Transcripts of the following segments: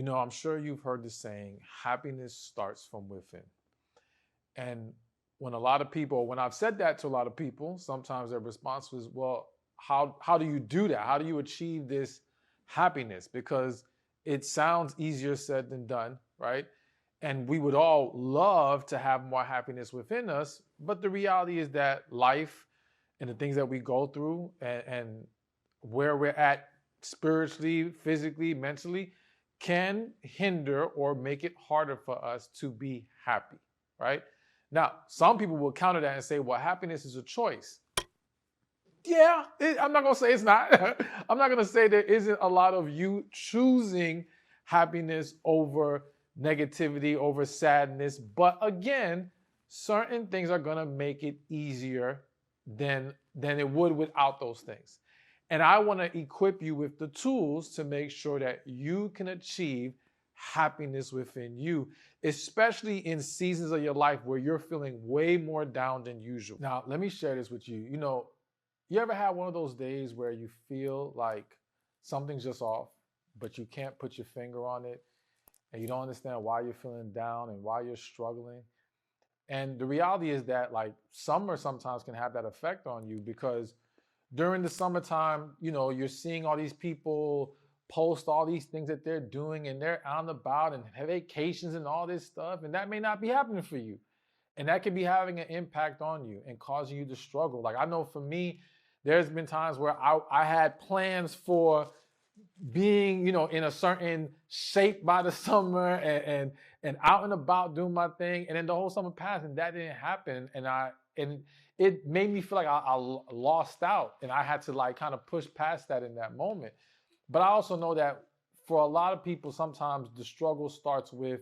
I'm sure you've heard the saying, happiness starts from within. And when I've said that to a lot of people, sometimes their response was, well, how do you do that? How do you achieve this happiness? Because it sounds easier said than done, right? And we would all love to have more happiness within us. But the reality is that life and the things that we go through and where we're at spiritually, physically, mentally can hinder or make it harder for us to be happy, right? Now, some people will counter that and say, well, happiness is a choice. Yeah, I'm not going to say it's not. I'm not going to say there isn't a lot of you choosing happiness over negativity, over sadness. But again, certain things are going to make it easier than it would without those things. And I want to equip you with the tools to make sure that you can achieve happiness within you, especially in seasons of your life where you're feeling way more down than usual. Now, let me share this with you. You ever had one of those days where you feel like something's just off, but you can't put your finger on it, and you don't understand why you're feeling down and why you're struggling? And the reality is that summer sometimes can have that effect on you, because during the summertime, you're seeing all these people post all these things that they're doing, and they're out and about and have vacations and all this stuff, and that may not be happening for you. And that could be having an impact on you and causing you to struggle. Like, I know for me, there's been times where I had plans for being, in a certain shape by the summer and out and about doing my thing. And then the whole summer passed and that didn't happen. And it made me feel like I lost out, and I had to kind of push past that in that moment. But I also know that for a lot of people, sometimes the struggle starts with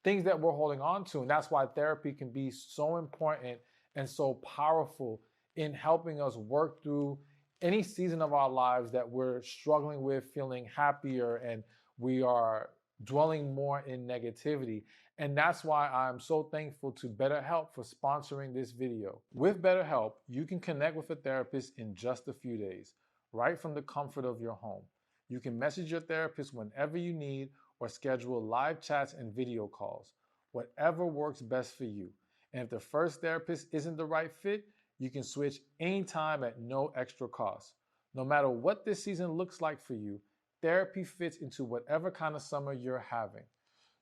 things that we're holding on to. And that's why therapy can be so important and so powerful in helping us work through any season of our lives that we're struggling with, feeling happier, and we are dwelling more in negativity. And that's why I'm so thankful to BetterHelp for sponsoring this video. With BetterHelp, you can connect with a therapist in just a few days, right from the comfort of your home. You can message your therapist whenever you need or schedule live chats and video calls, whatever works best for you. And if the first therapist isn't the right fit, you can switch anytime at no extra cost. No matter what this season looks like for you, therapy fits into whatever kind of summer you're having.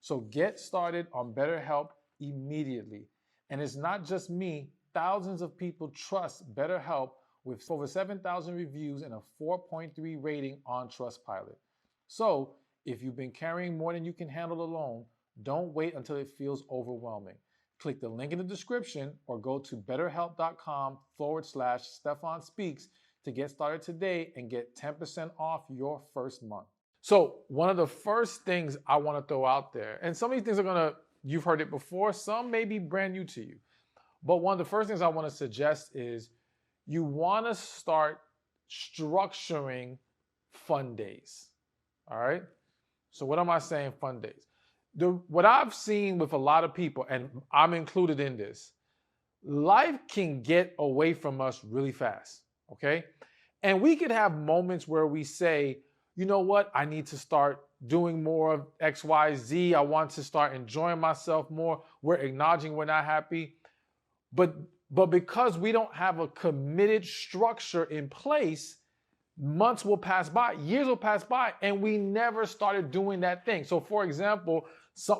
So get started on BetterHelp immediately. And it's not just me, thousands of people trust BetterHelp with over 7,000 reviews and a 4.3 rating on Trustpilot. So if you've been carrying more than you can handle alone, don't wait until it feels overwhelming. Click the link in the description or go to betterhelp.com/Stephan Speaks to get started today and get 10% off your first month. So one of the first things I want to throw out there, and some of these things you've heard it before, some may be brand new to you. But one of the first things I want to suggest is you want to start structuring fun days. All right? So what am I saying, fun days? What I've seen with a lot of people, and I'm included in this, life can get away from us really fast, okay? And we could have moments where we say, you know what, I need to start doing more of X, Y, Z. I want to start enjoying myself more. We're acknowledging we're not happy. But because we don't have a committed structure in place, months will pass by, years will pass by, and we never started doing that thing. So for example,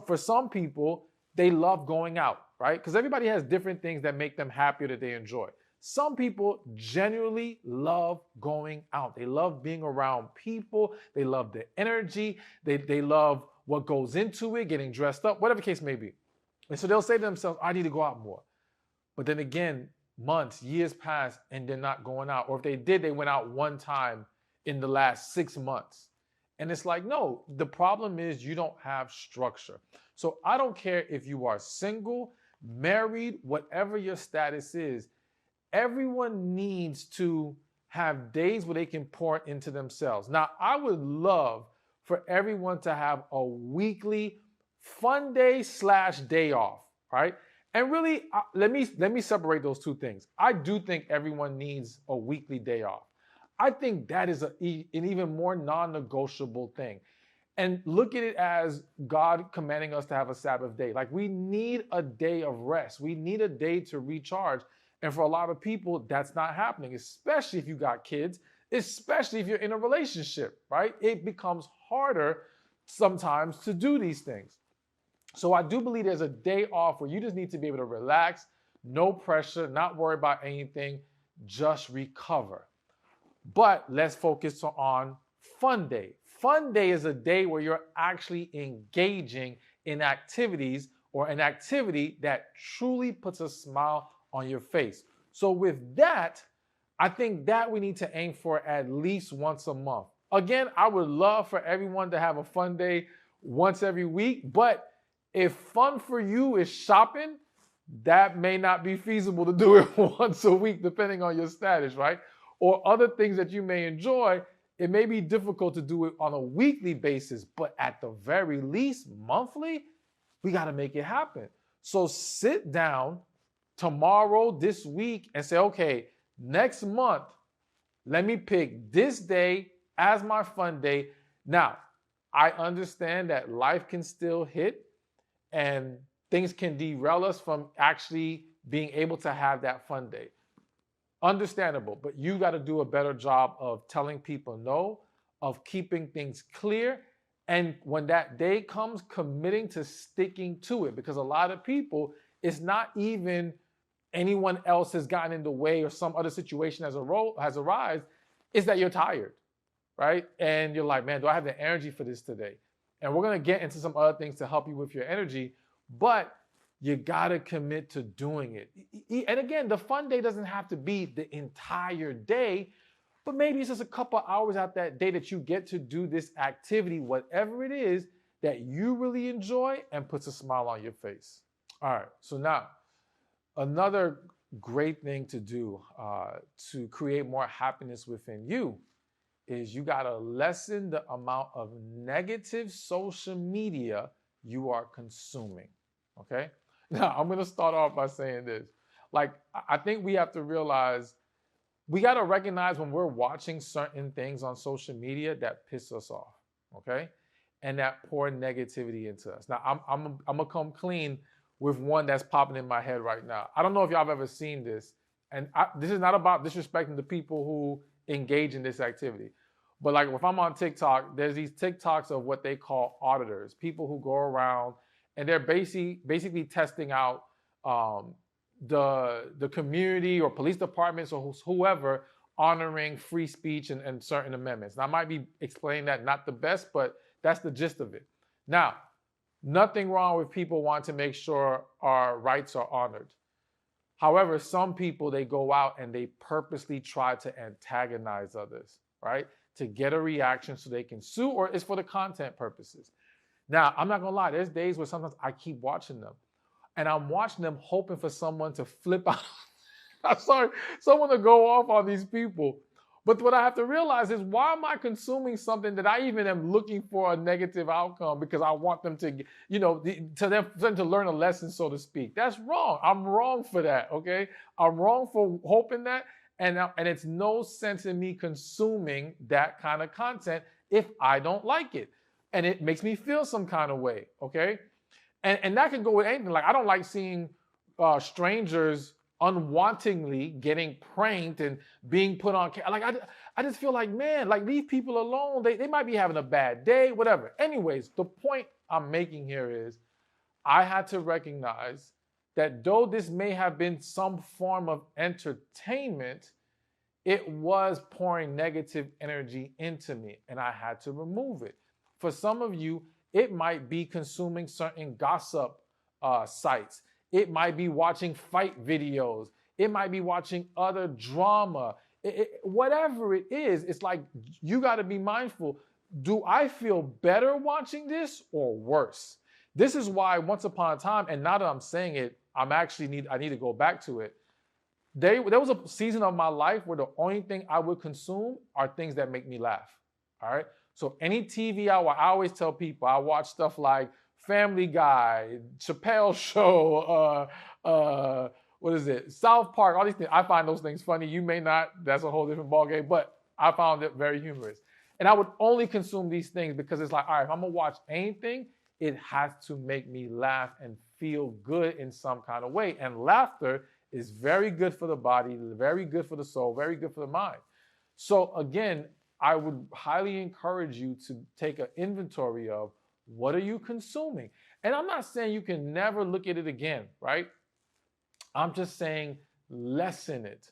for some people, they love going out, right? Because everybody has different things that make them happier, that they enjoy. Some people genuinely love going out. They love being around people. They love the energy. They love what goes into it, getting dressed up, whatever the case may be. And so they'll say to themselves, I need to go out more. But then again, months, years pass, and they're not going out. Or if they did, they went out one time in the last 6 months. And it's like, no, the problem is you don't have structure. So I don't care if you are single, married, whatever your status is, everyone needs to have days where they can pour into themselves. Now, I would love for everyone to have a weekly fun day / day off, right? And really, let me separate those two things. I do think everyone needs a weekly day off. I think that is an even more non-negotiable thing. and look at it as God commanding us to have a Sabbath day. Like, we need a day of rest. We need a day to recharge. And for a lot of people, that's not happening, especially if you got kids, especially if you're in a relationship, right? It becomes harder sometimes to do these things. So I do believe there's a day off where you just need to be able to relax, no pressure, not worry about anything, just recover. But let's focus on fun day. Fun day is a day where you're actually engaging in activities or an activity that truly puts a smile on your face. So with that, I think that we need to aim for at least once a month. Again, I would love for everyone to have a fun day once every week, but if fun for you is shopping, that may not be feasible to do it once a week, depending on your status, right? Or other things that you may enjoy, it may be difficult to do it on a weekly basis, but at the very least, monthly, we got to make it happen. So sit down tomorrow, this week, and say, okay, next month, let me pick this day as my fun day. Now, I understand that life can still hit and things can derail us from actually being able to have that fun day. Understandable, but you got to do a better job of telling people no, of keeping things clear, and when that day comes, committing to sticking to it. Because a lot of people, it's not even anyone else has gotten in the way or some other situation has arisen, is that you're tired, right? And you're like, man, do I have the energy for this today? And we're going to get into some other things to help you with your energy, but you got to commit to doing it. And again, the fun day doesn't have to be the entire day, but maybe it's just a couple hours out that day that you get to do this activity, whatever it is that you really enjoy and puts a smile on your face. All right, so now another great thing to do to create more happiness within you is you got to lessen the amount of negative social media you are consuming, okay? Now, I'm going to start off by saying this. Like, I think we have to realize, we got to recognize when we're watching certain things on social media that piss us off, okay? And that pour negativity into us. Now, I'm going to come clean with one that's popping in my head right now. I don't know if y'all have ever seen this. And this is not about disrespecting the people who engage in this activity. But like, if I'm on TikTok, there's these TikToks of what they call auditors, people who go around and they're basically testing out the community or police departments or whoever honoring free speech and certain amendments. Now, I might be explaining that not the best, but that's the gist of it. Now, nothing wrong with people wanting to make sure our rights are honored. However, some people, they go out and they purposely try to antagonize others, right? To get a reaction so they can sue, or it's for the content purposes. Now, I'm not gonna lie, there's days where sometimes I keep watching them and I'm watching them hoping for someone to flip out. I'm sorry, someone to go off on these people. But what I have to realize is, why am I consuming something that I even am looking for a negative outcome because I want them to, to them to learn a lesson, so to speak? That's wrong. I'm wrong for that, okay? I'm wrong for hoping that. And it's no sense in me consuming that kind of content if I don't like it. And it makes me feel some kind of way, okay? And that can go with anything. Like, I don't like seeing strangers unwantingly getting pranked and being put on camera. Like, I just feel like, man, like, leave people alone. They might be having a bad day, whatever. Anyways, the point I'm making here is, I had to recognize that though this may have been some form of entertainment, it was pouring negative energy into me, and I had to remove it. For some of you, it might be consuming certain gossip sites. It might be watching fight videos. It might be watching other drama. Whatever it is, it's like, you got to be mindful. Do I feel better watching this or worse? This is why once upon a time, and now that I'm saying it, I need to go back to it. There was a season of my life where the only thing I would consume are things that make me laugh. All right. So any TV I always tell people, I watch stuff like Family Guy, Chappelle Show, what is it? South Park, all these things. I find those things funny. You may not. That's a whole different ballgame, but I found it very humorous. And I would only consume these things because it's like, all right, if I'm gonna watch anything, it has to make me laugh and feel good in some kind of way. And laughter is very good for the body, very good for the soul, very good for the mind. So again, I would highly encourage you to take an inventory of what are you consuming. And I'm not saying you can never look at it again, right? I'm just saying lessen it.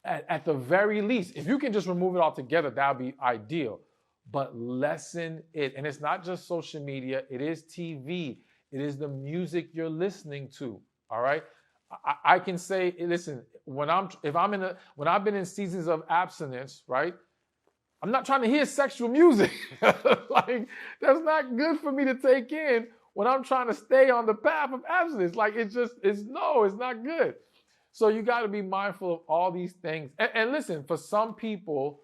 At the very least, if you can just remove it altogether, that would be ideal. But lessen it. And it's not just social media, it is TV, it is the music you're listening to. All right. I can say, listen, when I've been in seasons of abstinence, right? I'm not trying to hear sexual music. Like, that's not good for me to take in when I'm trying to stay on the path of abstinence. Like, it's not good. So you got to be mindful of all these things. And listen, for some people,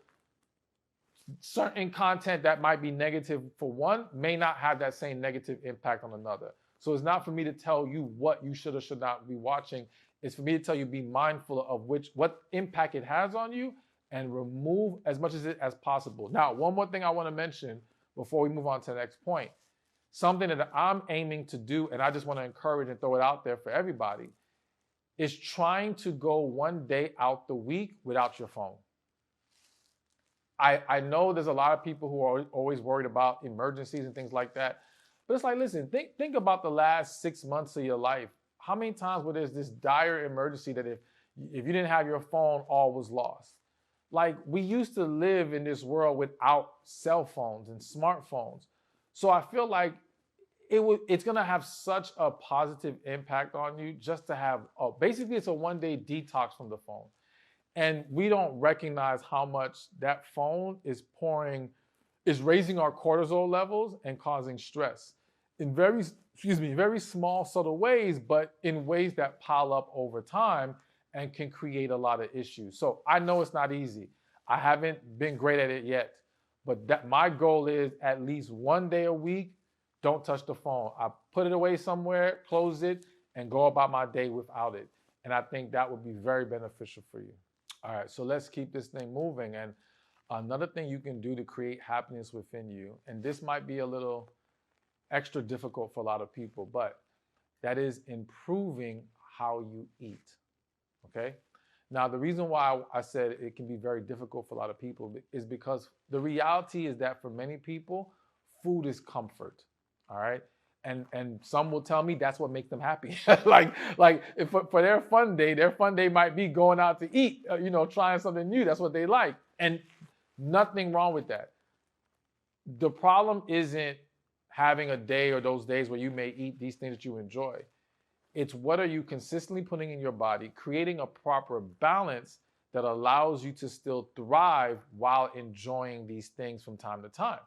certain content that might be negative for one may not have that same negative impact on another. So it's not for me to tell you what you should or should not be watching. It's for me to tell you, be mindful of what impact it has on you and remove as much of it as possible. Now, one more thing I want to mention before we move on to the next point. Something that I'm aiming to do, and I just want to encourage and throw it out there for everybody, is trying to go one day out the week without your phone. I know there's a lot of people who are always worried about emergencies and things like that. But it's like, listen, think about the last 6 months of your life. How many times where there's this dire emergency that if you didn't have your phone, all was lost? Like, we used to live in this world without cell phones and smartphones. So I feel like it's going to have such a positive impact on you just to have, basically it's a one-day detox from the phone. And we don't recognize how much that phone is raising our cortisol levels and causing stress in very small, subtle ways, but in ways that pile up over time and can create a lot of issues. So I know it's not easy. I haven't been great at it yet, but my goal is at least one day a week, don't touch the phone. I put it away somewhere, close it, and go about my day without it. And I think that would be very beneficial for you. All right, so let's keep this thing moving. And another thing you can do to create happiness within you, and this might be a little extra difficult for a lot of people, but that is improving how you eat, okay? Now, the reason why I said it can be very difficult for a lot of people is because the reality is that for many people, food is comfort, all right? And some will tell me that's what makes them happy. like if for their fun day might be going out to eat, trying something new. That's what they like. And nothing wrong with that. The problem isn't having a day or those days where you may eat these things that you enjoy. It's what are you consistently putting in your body, creating a proper balance that allows you to still thrive while enjoying these things from time to time.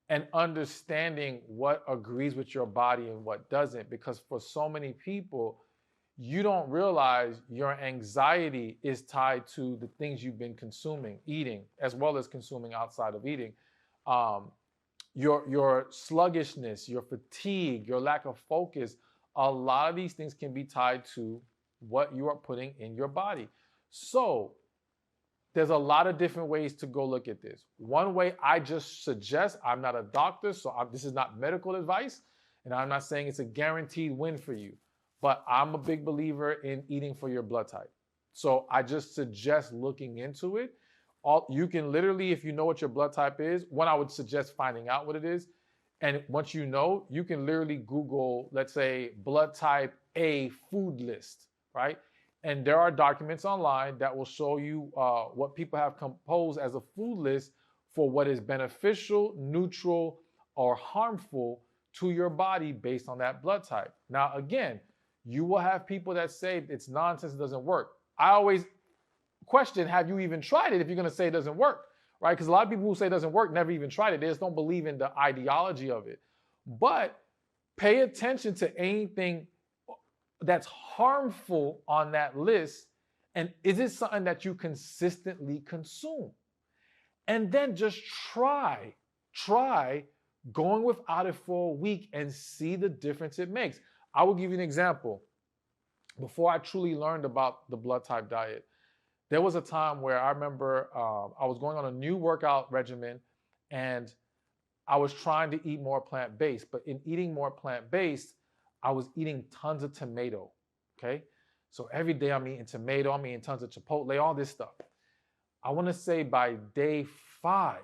And understanding what agrees with your body and what doesn't. Because for so many people, you don't realize your anxiety is tied to the things you've been consuming, eating, as well as consuming outside of eating. Your sluggishness, your fatigue, your lack of focus, a lot of these things can be tied to what you are putting in your body. So there's a lot of different ways to go look at this. One way I just suggest, I'm not a doctor, so this is not medical advice, and I'm not saying it's a guaranteed win for you, but I'm a big believer in eating for your blood type. So I just suggest looking into it. You can literally, if you know what your blood type is, one, I would suggest finding out what it is. And once you know, you can literally Google, let's say, blood type A food list, right? And there are documents online that will show you what people have composed as a food list for what is beneficial, neutral, or harmful to your body based on that blood type. Now, again, you will have people that say it's nonsense, it doesn't work. I always question, have you even tried it if you're going to say it doesn't work, right? Because a lot of people who say it doesn't work never even tried it. They just don't believe in the ideology of it. But pay attention to anything that's harmful on that list, and is it something that you consistently consume? And then just try going without it for a week and see the difference it makes. I will give you an example. Before I truly learned about the blood type diet, there was a time where I remember I was going on a new workout regimen, and I was trying to eat more plant-based, but in eating more plant-based, I was eating tons of tomato, okay? So every day I'm eating tomato, I'm eating tons of Chipotle, all this stuff. I want to say by day 5,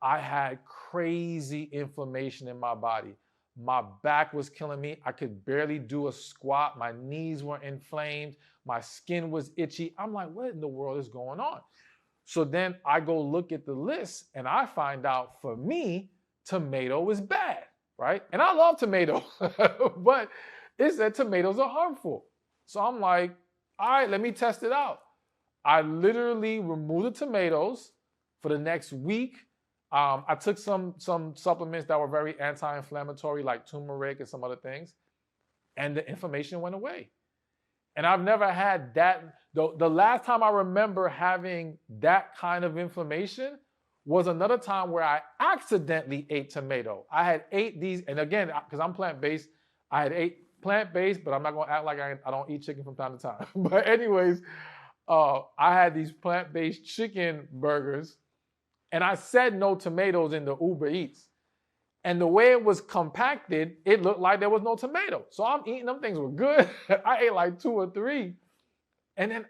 I had crazy inflammation in my body. My back was killing me. I could barely do a squat. My knees were inflamed. My skin was itchy. I'm like, what in the world is going on? So then I go look at the list and I find out for me, tomato is bad, right? And I love tomato, but it said tomatoes are harmful. So I'm like, all right, let me test it out. I literally removed the tomatoes for the next week. I took some supplements that were very anti-inflammatory, like turmeric and some other things, and the inflammation went away. And I've never had that. The last time I remember having that kind of inflammation was another time where I accidentally ate tomato. I had ate these, and again, because I'm plant-based, I had ate plant-based, but I'm not going to act like I don't eat chicken from time to time. But anyways, I had these plant-based chicken burgers, and I said no tomatoes in the Uber Eats. And the way it was compacted, it looked like there was no tomato. So I'm eating them things were good. I ate like 2 or 3. And then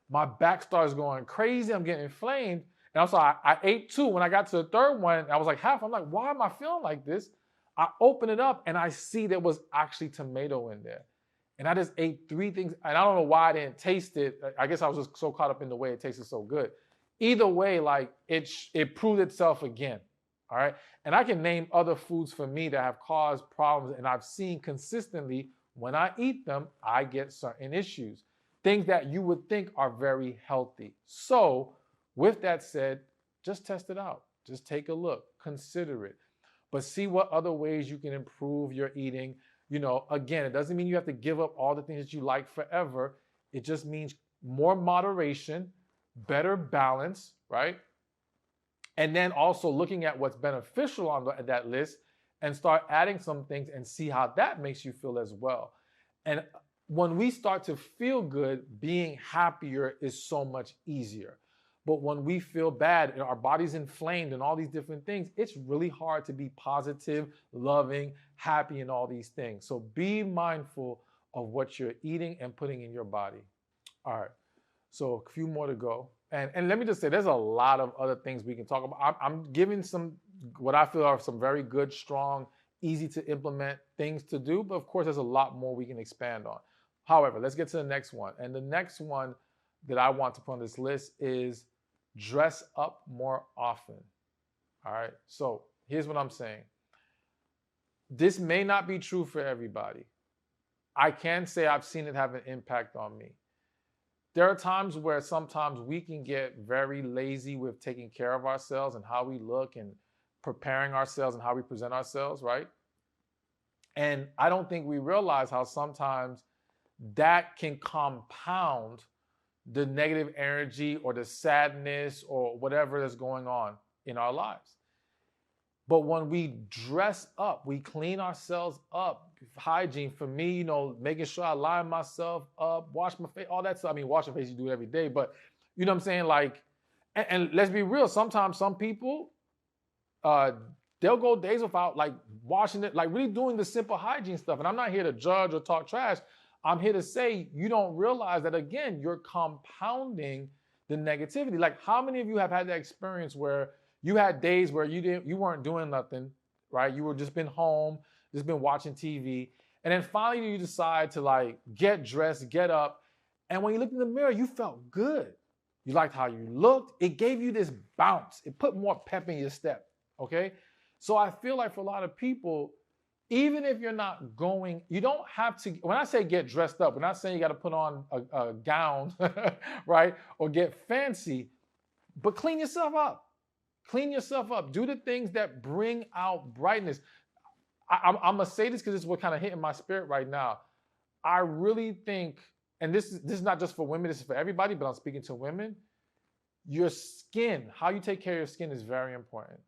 my back starts going crazy. I'm getting inflamed. And so I ate 2. When I got to the 3rd one, I was like half. I'm like, why am I feeling like this? I open it up and I see there was actually tomato in there. And I just ate 3 things. And I don't know why I didn't taste it. I guess I was just so caught up in the way it tasted so good. Either way, like it proved itself again. All right. And I can name other foods for me that have caused problems. And I've seen consistently when I eat them, I get certain issues, things that you would think are very healthy. So with that said, just test it out. Just take a look, consider it, but see what other ways you can improve your eating. You know, again, it doesn't mean you have to give up all the things that you like forever. It just means more moderation, better balance, right? And then also looking at what's beneficial on that list and start adding some things and see how that makes you feel as well. And when we start to feel good, being happier is so much easier. But when we feel bad and our body's inflamed and all these different things, it's really hard to be positive, loving, happy, and all these things. So be mindful of what you're eating and putting in your body. All right, so a few more to go. And let me just say, there's a lot of other things we can talk about. I'm giving some, what I feel are some very good, strong, easy to implement things to do. But of course, there's a lot more we can expand on. However, let's get to the next one. And the next one that I want to put on this list is dress up more often. All right. So here's what I'm saying. This may not be true for everybody. I can say I've seen it have an impact on me. There are times where sometimes we can get very lazy with taking care of ourselves and how we look and preparing ourselves and how we present ourselves, right? And I don't think we realize how sometimes that can compound the negative energy or the sadness or whatever is going on in our lives. But when we dress up, we clean ourselves up, hygiene for me, you know, making sure I line myself up, wash my face, all that stuff. I mean, wash your face, you do it every day, but you know what I'm saying? Like, and let's be real. Sometimes some people, they'll go days without like washing it, like really doing the simple hygiene stuff. And I'm not here to judge or talk trash. I'm here to say you don't realize that, again, you're compounding the negativity. Like, how many of you have had that experience where you had days where you weren't doing nothing, right? You were just been home, just been watching TV. And then finally you decide to like get dressed, get up. And when you looked in the mirror, you felt good. You liked how you looked. It gave you this bounce. It put more pep in your step, okay? So I feel like for a lot of people, even if you're not going, you don't have to, when I say get dressed up, we're not saying you got to put on a gown, right? Or get fancy, but clean yourself up. Clean yourself up. Do the things that bring out brightness. I'm going to say this because this is what kind of hitting my spirit right now. I really think, and this is not just for women, this is for everybody, but I'm speaking to women. Your skin, how you take care of your skin is very important.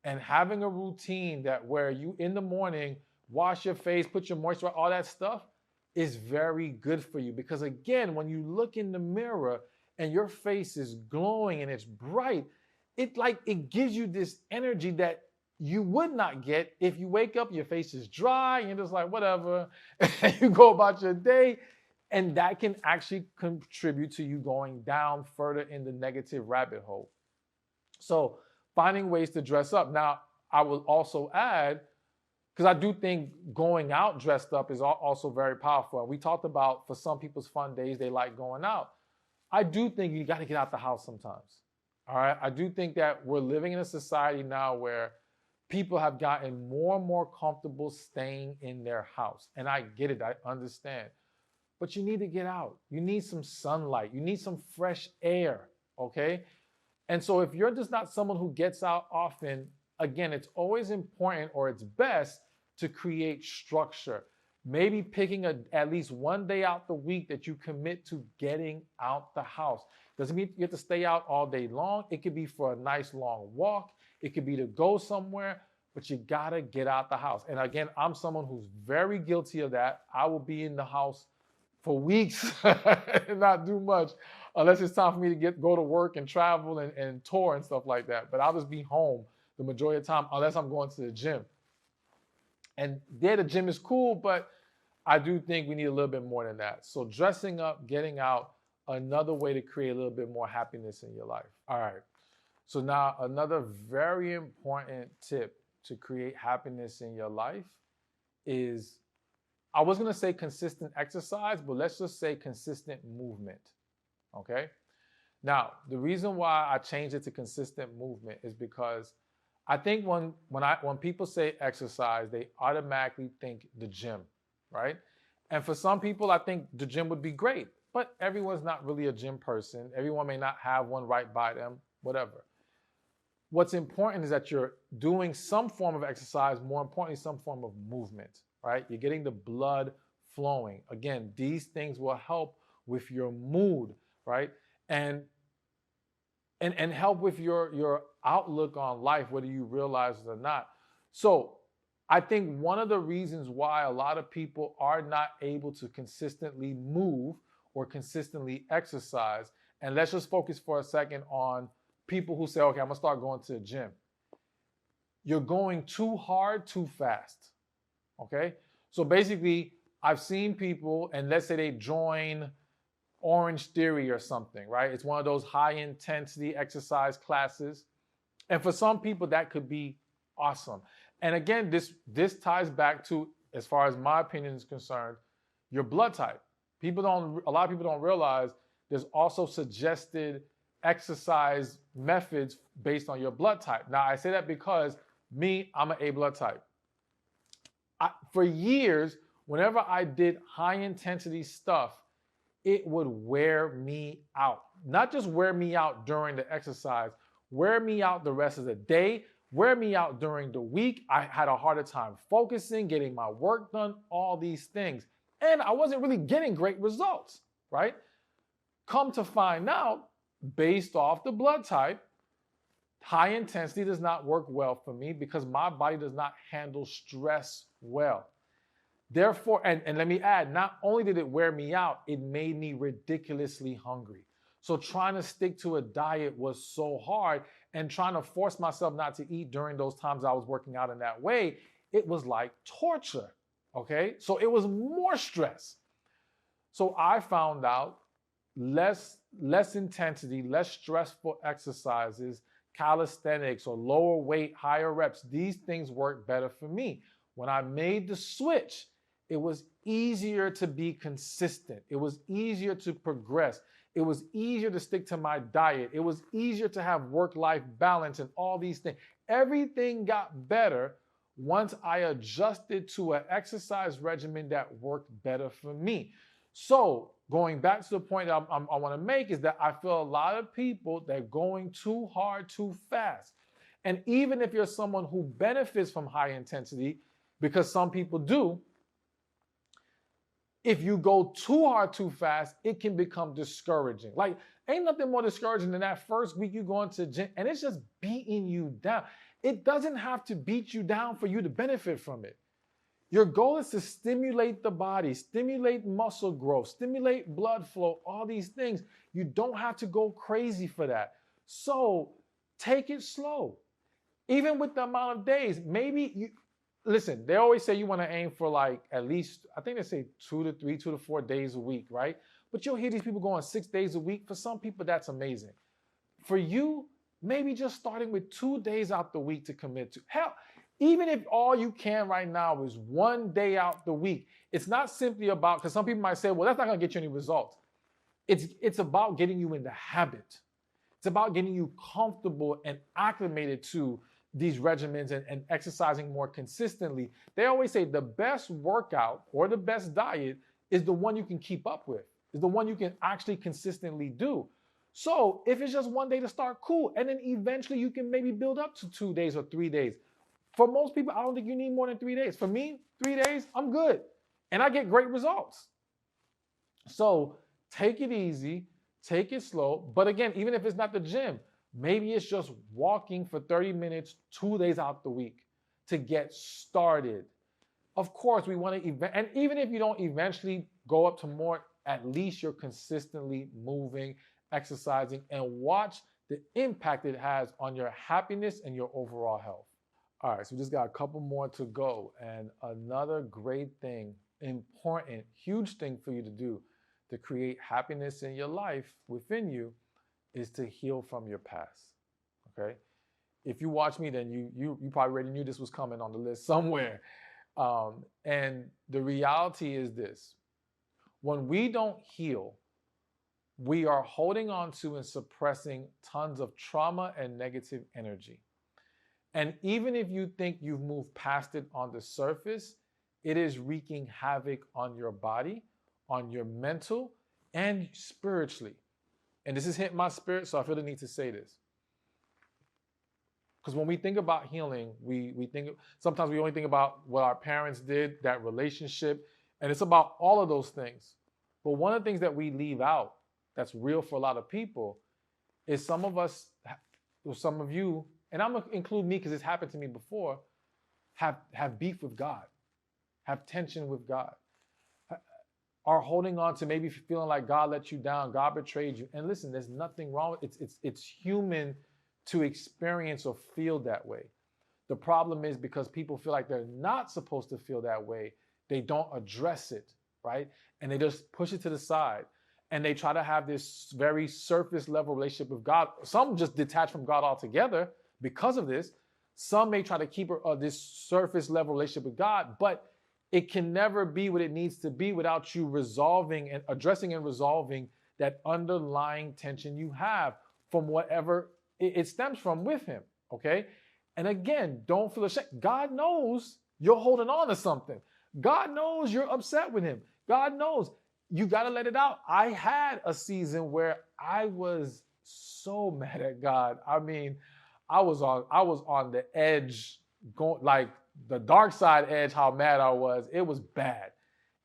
And having a routine that where you in the morning, wash your face, put your moisturizer, all that stuff is very good for you. Because again, when you look in the mirror and your face is glowing and it's bright, it gives you this energy that you would not get if you wake up, your face is dry, and you're just like, whatever, and you go about your day. And that can actually contribute to you going down further in the negative rabbit hole. So finding ways to dress up. Now, I will also add, because I do think going out dressed up is also very powerful. And we talked about, for some people's fun days, they like going out. I do think you got to get out the house sometimes. All right. I do think that we're living in a society now where people have gotten more and more comfortable staying in their house. And I get it. I understand. But you need to get out. You need some sunlight. You need some fresh air. Okay. And so if you're just not someone who gets out often, again, it's always important, or it's best, to create structure. Maybe picking at least one day out the week that you commit to getting out the house. Doesn't mean you have to stay out all day long. It could be for a nice long walk. It could be to go somewhere, but you gotta get out the house. And again, I'm someone who's very guilty of that. I will be in the house for weeks and not do much unless it's time for me to go to work and travel and tour and stuff like that. But I'll just be home the majority of the time unless I'm going to the gym. And there, the gym is cool, but I do think we need a little bit more than that. So dressing up, getting out, another way to create a little bit more happiness in your life. All right. So now another very important tip to create happiness in your life is, I was going to say consistent exercise, but let's just say consistent movement. Okay. Now, the reason why I changed it to consistent movement is because I think when people say exercise, they automatically think the gym, right? And for some people, I think the gym would be great, but everyone's not really a gym person. Everyone may not have one right by them, whatever. What's important is that you're doing some form of exercise, more importantly, some form of movement, right? You're getting the blood flowing. Again, these things will help with your mood, right? And help with your outlook on life, whether you realize it or not. So I think one of the reasons why a lot of people are not able to consistently move or consistently exercise, and let's just focus for a second on people who say, okay, I'm gonna start going to the gym. You're going too hard, too fast, okay? So basically, I've seen people, and let's say they join Orange Theory or something, right? It's one of those high intensity exercise classes. And for some people, that could be awesome. And again, this ties back to, as far as my opinion is concerned, your blood type. A lot of people don't realize there's also suggested exercise methods based on your blood type. Now, I say that because I'm an A blood type. For years, whenever I did high intensity stuff, it would wear me out. Not just wear me out during the exercise, wear me out the rest of the day, wear me out during the week. I had a harder time focusing, getting my work done, all these things. And I wasn't really getting great results, right? Come to find out, based off the blood type, high intensity does not work well for me because my body does not handle stress well. Therefore, and let me add, not only did it wear me out, it made me ridiculously hungry. So trying to stick to a diet was so hard, and trying to force myself not to eat during those times I was working out in that way, it was like torture, okay? So it was more stress. So I found out less intensity, less stressful exercises, calisthenics or lower weight, higher reps, these things work better for me. When I made the switch, it was easier to be consistent. It was easier to progress. It was easier to stick to my diet. It was easier to have work-life balance and all these things. Everything got better once I adjusted to an exercise regimen that worked better for me. So going back to the point that I want to make is that I feel a lot of people that are going too hard, too fast. And even if you're someone who benefits from high intensity, because some people do, if you go too hard, too fast, it can become discouraging. Like, ain't nothing more discouraging than that first week you go into the gym and it's just beating you down. It doesn't have to beat you down for you to benefit from it. Your goal is to stimulate the body, stimulate muscle growth, stimulate blood flow, all these things. You don't have to go crazy for that. So Take it slow. Even with the amount of days, maybe you listen, they always say you want to aim for like at least, I think they say 2 to 3, 2 to 4 days a week, right? But you'll hear these people going 6 days a week. For some people, that's amazing. For you, maybe just starting with 2 days out the week to commit to. Hell, even if all you can right now is 1 day out the week, it's not simply about, because some people might say, well, that's not going to get you any results. It's about getting you in the habit. It's about getting you comfortable and acclimated to these regimens and exercising more consistently. They always say the best workout or the best diet is the one you can keep up with, is the one you can actually consistently do. So if it's just 1 day to start, cool. And then eventually you can maybe build up to 2 days or 3 days. For most people, I don't think you need more than 3 days. For me, 3 days, I'm good. And I get great results. So take it easy, take it slow. But again, even if it's not the gym, maybe it's just walking for 30 minutes, 2 days out the week to get started. Of course, we want to, and even if you don't eventually go up to more, at least you're consistently moving, exercising, and watch the impact it has on your happiness and your overall health. All right, so we just got a couple more to go. And another great thing, important, huge thing for you to do to create happiness in your life within you is to heal from your past, okay? If you watch me, then you probably already knew this was coming on the list somewhere. And the reality is this: when we don't heal, we are holding on to and suppressing tons of trauma and negative energy. And even if you think you've moved past it on the surface, it is wreaking havoc on your body, on your mental, and spiritually. And this has hit my spirit, so I feel the need to say this. Because when we think about healing, we think, sometimes we only think about what our parents did, that relationship, and it's about all of those things. But one of the things that we leave out that's real for a lot of people is some of us, or some of you, and I'm going to include me because it's happened to me before, have beef with God, have tension with God, are holding on to maybe feeling like God let you down, God betrayed you. And listen, there's nothing wrong with it. It's human to experience or feel that way. The problem is because people feel like they're not supposed to feel that way, they don't address it, right? And they just push it to the side. And they try to have this very surface level relationship with God. Some just detach from God altogether because of this. Some may try to keep this surface level relationship with God, but it can never be what it needs to be without you resolving and addressing and resolving that underlying tension you have from whatever it stems from with him, okay? And again, don't feel ashamed. God knows you're holding on to something. God knows you're upset with him. God knows. You got to let it out. I had a season where I was so mad at God. I mean, I was on the edge, going like the dark side edge, how mad I was. It was bad.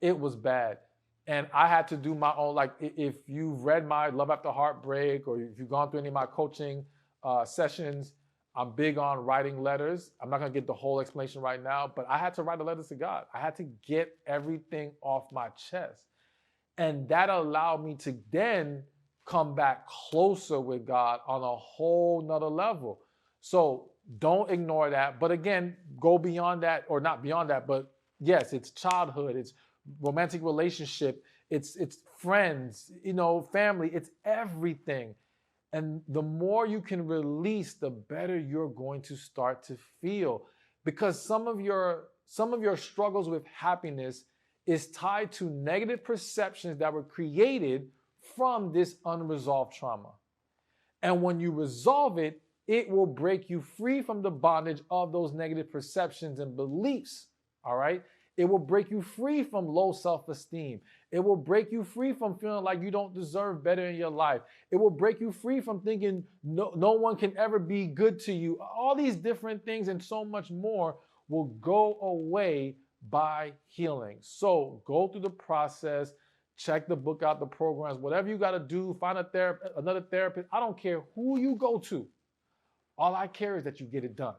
It was bad. And I had to do my own, like if you've read my Love After Heartbreak or if you've gone through any of my coaching sessions, I'm big on writing letters. I'm not going to get the whole explanation right now, but I had to write a letter to God. I had to get everything off my chest. And that allowed me to then come back closer with God on a whole nother level. So don't ignore that. But again, go beyond that, or not beyond that, but yes, it's childhood, it's romantic relationship, it's friends, family, it's everything. And the more you can release, the better you're going to start to feel. Because some of your struggles with happiness is tied to negative perceptions that were created from this unresolved trauma. And when you resolve it, it will break you free from the bondage of those negative perceptions and beliefs, all right? It will break you free from low self-esteem. It will break you free from feeling like you don't deserve better in your life. It will break you free from thinking no one can ever be good to you. All these different things and so much more will go away by healing. So go through the process, check the book out, the programs, whatever you got to do, find a therapist, another therapist. I don't care who you go to. All I care is that you get it done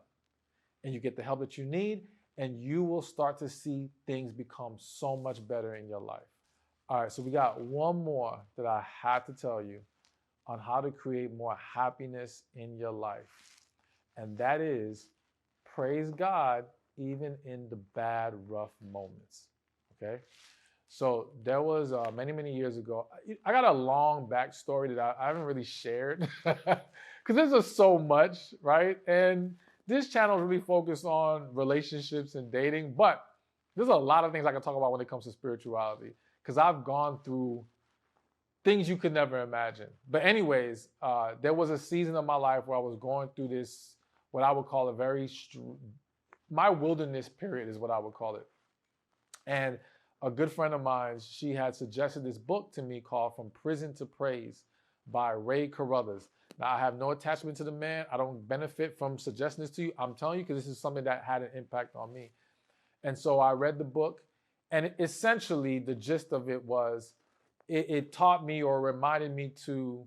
and you get the help that you need, and you will start to see things become so much better in your life. All right, so we got one more that I have to tell you. on how to create more happiness in your life. And that is praise God even in the bad, rough moments. Okay. So there was many, many years ago. I got a long backstory that I haven't really shared because there's just so much, right? And this channel is really focused on relationships and dating, but there's a lot of things I can talk about when it comes to spirituality because I've gone through things you could never imagine. But anyways, there was a season of my life where I was going through this, what I would call my wilderness period is what I would call it. And a good friend of mine, she had suggested this book to me called From Prison to Praise by Ray Carruthers. Now, I have no attachment to the man. I don't benefit from suggesting this to you. I'm telling you because this is something that had an impact on me. And so I read the book, and essentially the gist of it was it taught me or reminded me to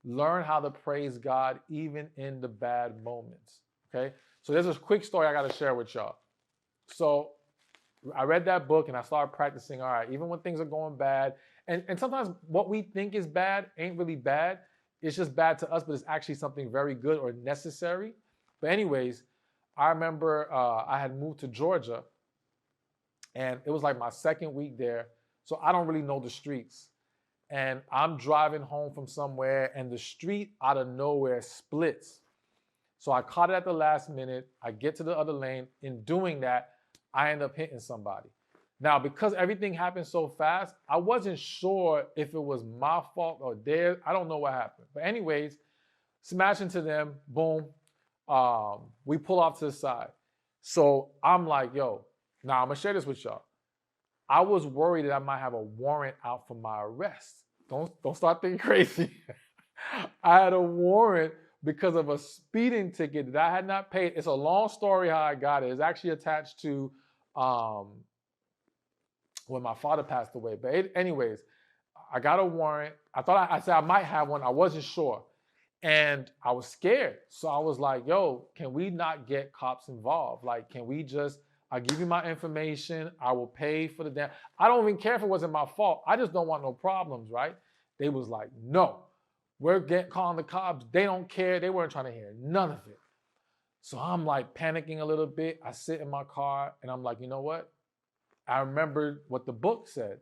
learn how to praise God even in the bad moments. Okay? So there's a quick story I got to share with y'all. So I read that book and I started practicing, all right, even when things are going bad, and sometimes what we think is bad ain't really bad. It's just bad to us, but it's actually something very good or necessary. But anyways, I remember I had moved to Georgia and it was like my second week there. So I don't really know the streets. And I'm driving home from somewhere and the street out of nowhere splits. So I caught it at the last minute. I get to the other lane. In doing that, I end up hitting somebody. Now, because everything happened so fast, I wasn't sure if it was my fault or theirs. I don't know what happened. But anyways, smash into them, boom. We pull off to the side. So I'm like, yo, now I'm gonna share this with y'all. I was worried that I might have a warrant out for my arrest. Don't start thinking crazy. I had a warrant because of a speeding ticket that I had not paid. It's a long story how I got it. It's actually attached to when my father passed away. But anyways, I got a warrant. I said I might have one. I wasn't sure. And I was scared. So I was like, yo, can we not get cops involved? Like, can we just, I'll give you my information. I will pay for the damn. I don't even care if it wasn't my fault. I just don't want no problems, right? They was like, no, we're calling the cops. They don't care. They weren't trying to hear none of it. So I'm like panicking a little bit. I sit in my car and I'm like, you know what? I remembered what the book said.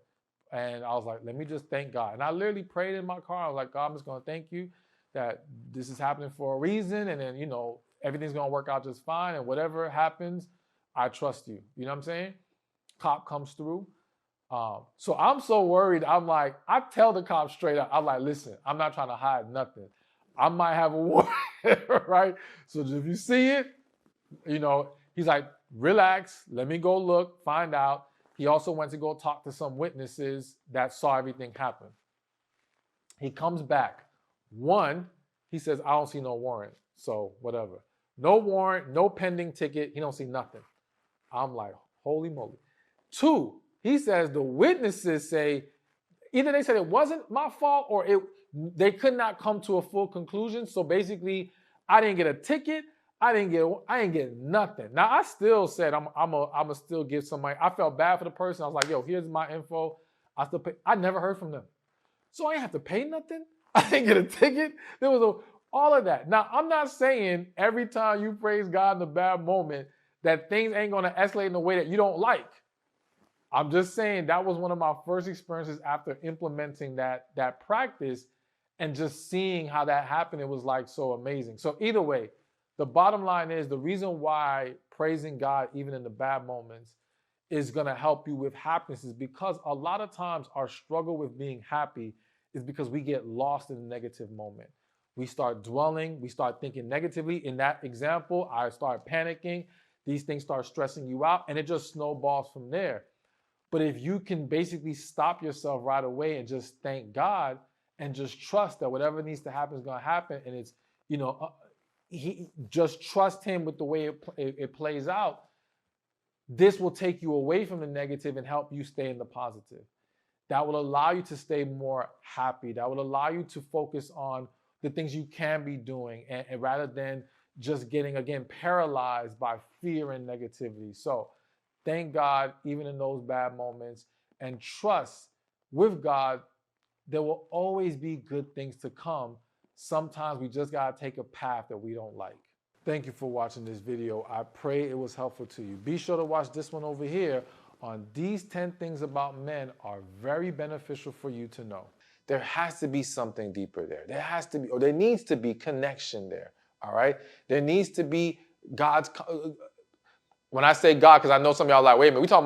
And I was like, let me just thank God. And I literally prayed in my car. I was like, God, I'm just going to thank you that this is happening for a reason. And then, everything's going to work out just fine. And whatever happens, I trust you. You know what I'm saying? Cop comes through. So I'm so worried. I'm like, I tell the cop straight up, I'm like, listen, I'm not trying to hide nothing. I might have a warrant, right? So if you see it, he's like, relax, let me go look, find out. He also went to go talk to some witnesses that saw everything happen. He comes back. One, he says, I don't see no warrant. So whatever. No warrant, no pending ticket. He don't see nothing. I'm like, holy moly. Two, he says the witnesses say, either they said it wasn't my fault or they could not come to a full conclusion. So basically, I didn't get a ticket. I didn't get nothing. Now I still said I'm still give some money. I felt bad for the person. I was like, yo, here's my info. I still pay. I never heard from them, so I didn't have to pay nothing. I didn't get a ticket. There was all of that. Now I'm not saying every time you praise God in a bad moment that things ain't gonna escalate in a way that you don't like. I'm just saying that was one of my first experiences after implementing that practice and just seeing how that happened. It was like so amazing. So either way, the bottom line is the reason why praising God, even in the bad moments, is going to help you with happiness is because a lot of times our struggle with being happy is because we get lost in the negative moment. We start dwelling, we start thinking negatively. In that example, I start panicking. These things start stressing you out, and it just snowballs from there. But if you can basically stop yourself right away and just thank God and just trust that whatever needs to happen is going to happen, and it's, he just trust him with the way it plays out, this will take you away from the negative and help you stay in the positive. That will allow you to stay more happy. That will allow you to focus on the things you can be doing and rather than just getting, again, paralyzed by fear and negativity. So thank God, even in those bad moments, and trust with God, there will always be good things to come Sometimes we just got to take a path that we don't like. Thank you for watching this video. I pray it was helpful to you. Be sure to watch this one over here on these 10 things about men are very beneficial for you to know. There has to be something deeper there. There has to be, or there needs to be connection there. All right? There needs to be God's, when I say God, because I know some of y'all are like, wait a minute, we talking about